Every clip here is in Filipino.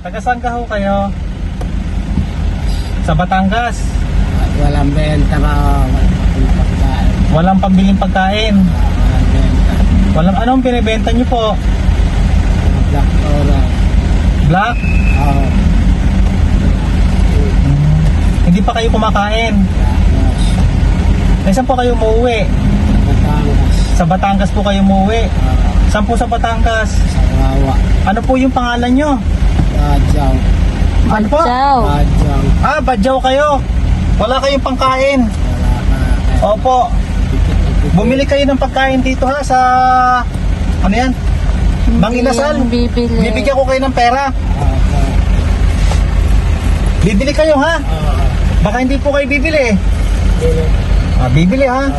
Taga saan ka ho kayo? Sa Batangas. Walang benta ba? Walang pagkain. Walang pambiling pagkain. Walang benta. Walang anong binibenta nyo po? Black oral. Black? Oo. Hindi pa kayo kumakain. Tapos, Saan po kayo umuwi? Batangas. Sa Batangas po kayo umuwi. Saan po sa Batangas? Sarawa. Ano po yung pangalan nyo? Badyaw. Ano po? Ciao. Badyaw. Ah, Badyaw kayo. Wala kayong pangkain. Wala ka. Opo. Bumili kayo ng pagkain dito ha sa... Ano yan? Mang Inasal. Bibili. Bibigyan ko kayo ng pera. Bibili kayo ha? Baka hindi po kayo bibili. Ah, bibili ha?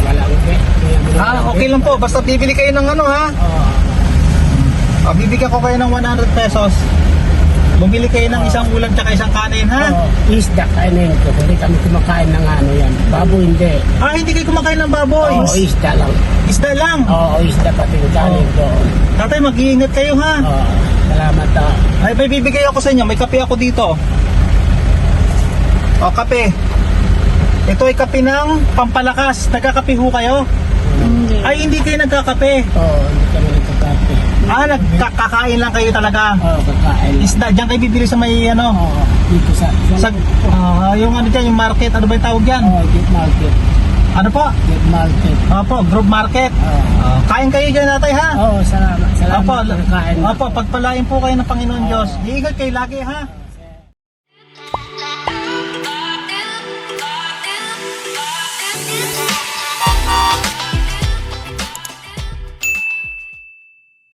Walang benta. Ah, okay lang po. Basta bibili kayo ng ano ha? Ah, bibigyan ko kayo ng 100 pesos. Bumili kayo ng isang ulam tsaka isang kanin ha? Isda kainin ko. Hindi kami kumakain ng ano yan. Baboy hindi. Ah, hindi kayo kumakain ng baboy. Oo, isda lang. Isda lang. Oo, isda pati yung kanin doon. Tatay, mag-iingat kayo ha? Oo, salamat ah. Ay, may bibigay ako sa inyo. May kape ako dito. O, kape. Ito ay kape ng pampalakas. Nagkakape ho kayo? Hindi. Ay, hindi kayo nagkakape. Oo, hindi kami nagkakape. Ah, nagkakain lang kayo talaga. Oo, kakain. Isda, diyan kayo bibili sa may ano? Oo, dito sa Yung ano dyan, yung market. Ano ba yung tawag dyan? Oo, Gate Market. Ano po? Gate Market. Opo, group market. Oo. Kain kayo dyan natay ha? Oo, salamat. Salamat Opo, sa kain. opo, pagpalain po kayo ng Panginoon Diyos. Iingat kayo lagi ha? Bye.